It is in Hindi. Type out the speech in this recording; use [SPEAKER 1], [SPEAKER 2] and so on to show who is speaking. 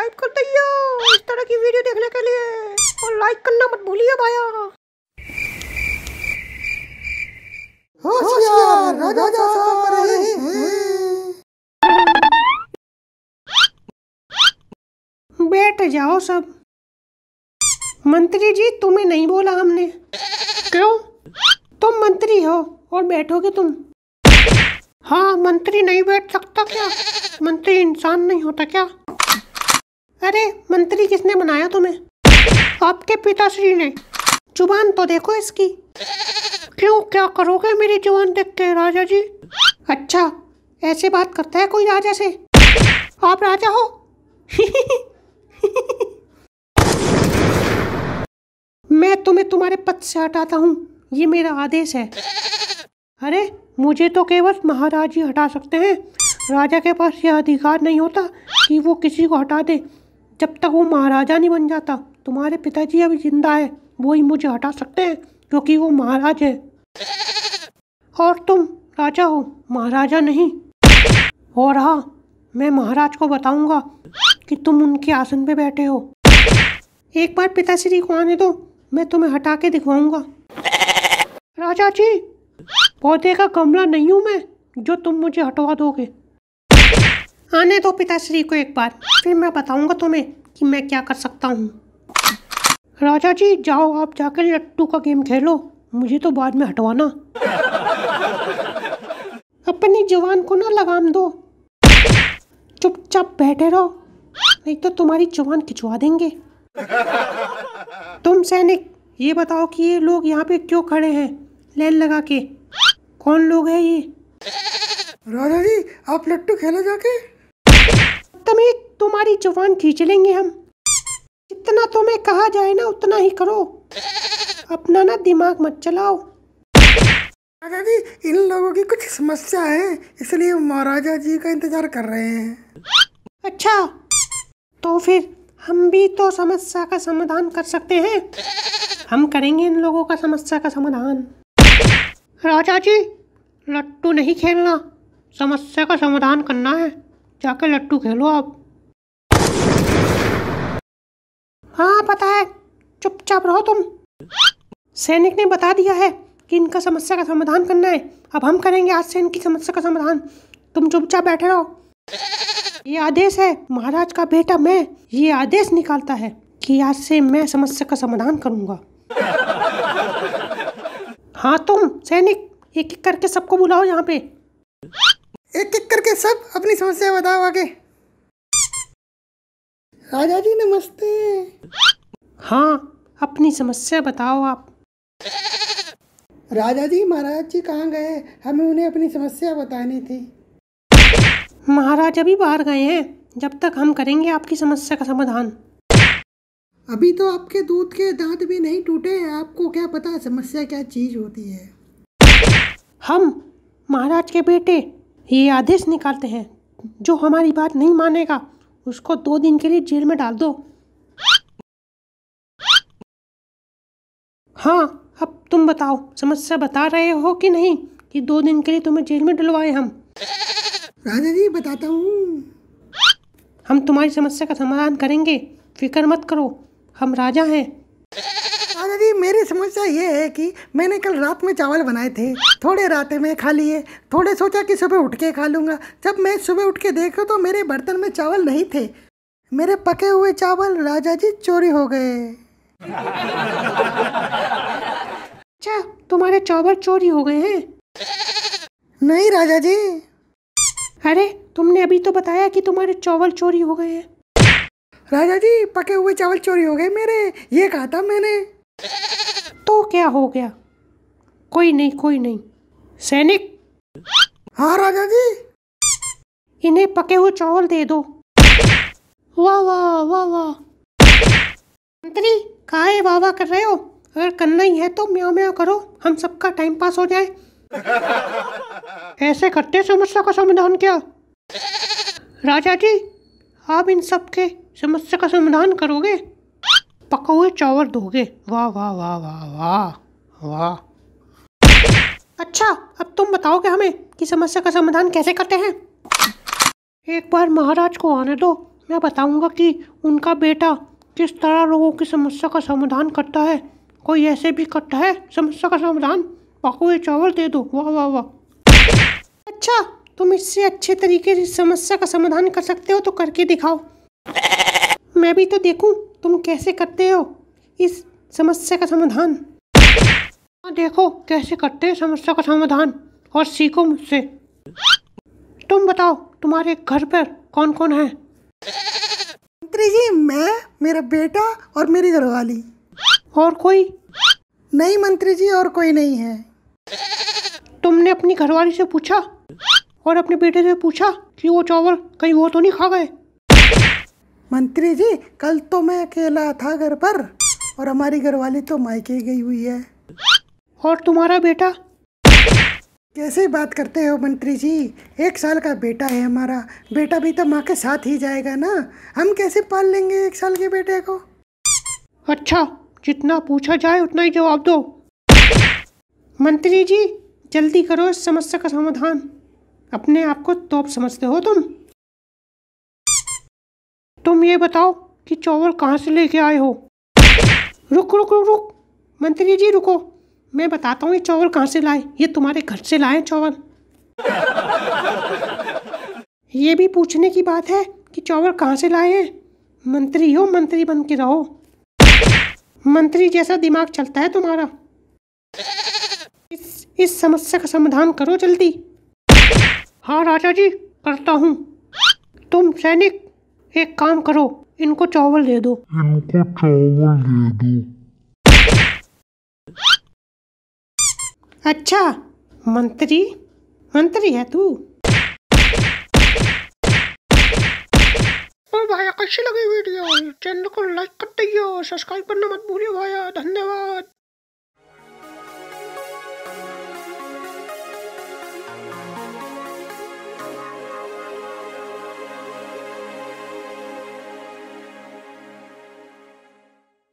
[SPEAKER 1] सब्सक्राइब कर दियो इस तरह की वीडियो देखने के लिए और लाइक करना मत भूलिए भाया।
[SPEAKER 2] होशियार राजा जा रहे हैं।
[SPEAKER 1] बैठ जाओ सब। मंत्री जी तुम्हें नहीं बोला हमने। क्यों? तुम मंत्री हो और बैठोगे तुम। हाँ, मंत्री नहीं बैठ सकता क्या? मंत्री इंसान नहीं होता क्या? अरे मंत्री किसने बनाया तुम्हें? आपके पिताश्री ने। जुबान तो देखो इसकी। क्यों, क्या करोगे मेरी जुबान देख के राजा जी? अच्छा, ऐसे बात करता है कोई राजा से? आप राजा हो? मैं तुम्हें तुम्हारे पद से हटाता हूँ, ये मेरा आदेश है। अरे मुझे तो केवल महाराज ही हटा सकते हैं। राजा के पास यह अधिकार नहीं होता कि वो किसी को हटा दे जब तक वो महाराजा नहीं बन जाता। तुम्हारे पिताजी अभी जिंदा है, वो ही मुझे हटा सकते हैं क्योंकि वो महाराज है। और तुम राजा हो, महाराजा नहीं। और हाँ, मैं महाराज को बताऊंगा कि तुम उनके आसन पे बैठे हो। एक बार पिताश्री को आने दो, मैं तुम्हें हटा के दिखवाऊंगा। राजा जी, पौधे का गमला नहीं हूँ मैं जो तुम मुझे हटवा दोगे। आने दो पिताश्री को एक बार, फिर मैं बताऊंगा तुम्हें कि मैं क्या कर सकता हूँ। राजा जी जाओ, आप जाकर लट्टू का गेम खेलो, मुझे तो बाद में हटवाना। अपनी जुबान को ना लगाम दो, चुपचाप बैठे रहो, नहीं तो तुम्हारी जुबान खिंचवा देंगे। तुम सैनिक, ये बताओ कि ये लोग यहाँ पे क्यों खड़े हैं लाइन लगा के? कौन लोग हैं ये?
[SPEAKER 2] राजा जी आप लट्टू खेलो जाके।
[SPEAKER 1] तुम्हारी जुबान खींच लेंगे हम। जितना तुम्हें कहा जाए ना उतना ही करो, अपना ना दिमाग मत चलाओ।
[SPEAKER 2] राजा जी इन लोगों की कुछ समस्या है, इसलिए महाराजा जी का इंतजार कर रहे हैं।
[SPEAKER 1] अच्छा, तो फिर हम भी तो समस्या का समाधान कर सकते हैं। हम करेंगे इन लोगों का समस्या का समाधान। राजा जी लट्टू नहीं खेलना, समस्या का समाधान करना है। जाकर लट्टू खेलो आप। हाँ पता है, चुपचाप रहो तुम। सैनिक ने बता दिया है कि इनका समस्या का समाधान करना है। अब हम करेंगे आज से इनकी समस्या का समाधान। तुम चुपचाप बैठे रहो। ये आदेश है, महाराज का बेटा मैं ये आदेश निकालता है कि आज से मैं समस्या का समाधान करूंगा। हाँ तुम सैनिक, एक एक करके सबको बुलाओ यहाँ पे।
[SPEAKER 2] एक एक करके सब अपनी समस्या बताओ आगे। राजा जी नमस्ते।
[SPEAKER 1] हाँ, अपनी समस्या बताओ आप।
[SPEAKER 2] राजा जी महाराज जी कहाँ गए? हमें उन्हें अपनी समस्या बतानी थी।
[SPEAKER 1] महाराज अभी बाहर गए हैं, जब तक हम करेंगे आपकी समस्या का समाधान।
[SPEAKER 2] अभी तो आपके दूध के दांत भी नहीं टूटे, आपको क्या पता समस्या क्या चीज होती है।
[SPEAKER 1] हम महाराज के बेटे ये आदेश निकालते हैं, जो हमारी बात नहीं मानेगा उसको 2 दिन के लिए जेल में डाल दो। हाँ, अब तुम बताओ समस्या बता रहे हो कि नहीं कि 2 दिन के लिए तुम्हें जेल में डलवाए हम?
[SPEAKER 2] राजा जी बताता हूँ।
[SPEAKER 1] हम तुम्हारी समस्या का समाधान करेंगे, फिक्र मत करो, हम राजा हैं।
[SPEAKER 2] राजा जी मेरी समस्या ये है कि मैंने कल रात में चावल बनाए थे, थोड़े रात में खा लिए, थोड़े सोचा कि सुबह उठ के खा लूँगा। जब मैं सुबह उठ के देखा तो मेरे बर्तन में चावल नहीं थे। मेरे पके हुए चावल राजा जी चोरी हो गए।
[SPEAKER 1] अच्छा, तुम्हारे चावल चोरी हो गए हैं?
[SPEAKER 2] नहीं राजा जी।
[SPEAKER 1] अरे तुमने अभी तो बताया कि तुम्हारे चावल चोरी हो गए हैं।
[SPEAKER 2] राजा जी पके हुए चावल चोरी हो गए मेरे, ये कहा था मैंने।
[SPEAKER 1] तो क्या हो गया? कोई नहीं कोई नहीं। सैनिक।
[SPEAKER 2] हाँ राजा जी।
[SPEAKER 1] इन्हें पके हुए चावल दे दो। वाह वाह वाह वाह। मंत्री काहे वाह वाह कर रहे हो? अगर करना ही है तो म्याऊं म्याऊं करो, हम सबका टाइम पास हो जाए। ऐसे करते समस्या का समाधान क्या? राजा जी आप इन सब के समस्या का समाधान करोगे, पका हुए चावल दोगे। वाह वाह वाह वाह वाह वाह। अच्छा, अब तुम बताओगे हमें कि समस्या का समाधान कैसे करते हैं? एक बार महाराज को आने दो, मैं बताऊंगा कि उनका बेटा किस तरह लोगों की समस्या का समाधान करता है। कोई ऐसे भी करता है समस्या का समाधान? पकोड़े चावल दे दो। वाह वाह वाह। अच्छा, तुम इससे अच्छे तरीके से समस्या का समाधान कर सकते हो तो करके दिखाओ। मैं भी तो देखूं तुम कैसे करते हो इस समस्या का समाधान। देखो कैसे करते हैं समस्या का समाधान और सीखो मुझसे। तुम बताओ तुम्हारे घर पर कौन कौन है?
[SPEAKER 2] मंत्री जी, मैं, मेरा बेटा और मेरी घरवाली।
[SPEAKER 1] और कोई?
[SPEAKER 2] नहीं मंत्री जी, और कोई नहीं है।
[SPEAKER 1] तुमने अपनी घरवाली से पूछा और अपने बेटे से पूछा कि वो चावल कहीं वो तो नहीं खा गए?
[SPEAKER 2] मंत्री जी, कल तो मैं अकेला था घर पर और हमारी घरवाली तो मायके गई हुई है।
[SPEAKER 1] और तुम्हारा बेटा?
[SPEAKER 2] कैसे बात करते हो मंत्री जी, 1 साल का बेटा है हमारा। बेटा भी तो माँ के साथ ही जाएगा ना, हम कैसे पाल लेंगे 1 साल के बेटे को?
[SPEAKER 1] अच्छा, जितना पूछा जाए उतना ही जवाब दो। मंत्री जी जल्दी करो इस समस्या का समाधान। अपने आप को तोप समझते हो तुम? तुम ये बताओ कि चावल कहाँ से लेके आए हो? रुक रुक रुक रुक, मंत्री जी रुको, मैं बताता हूँ ये चावल कहाँ से लाए। ये तुम्हारे घर से लाए चावल। ये भी पूछने की बात है कि चावल कहाँ से लाए हैं? मंत्री हो, मंत्री बन के रहो। मंत्री जैसा दिमाग चलता है तुम्हारा। इस समस्या का समाधान करो जल्दी। हाँ राजा जी, करता हूँ। तुम सैनिक एक काम करो, इनको चावल दे दो। अच्छा, मंत्री मंत्री है तू? और भाया कैसी लगी वीडियो? चैनल को लाइक कर दियो, सब्सक्राइब करना मत भूलियो भाया। धन्यवाद।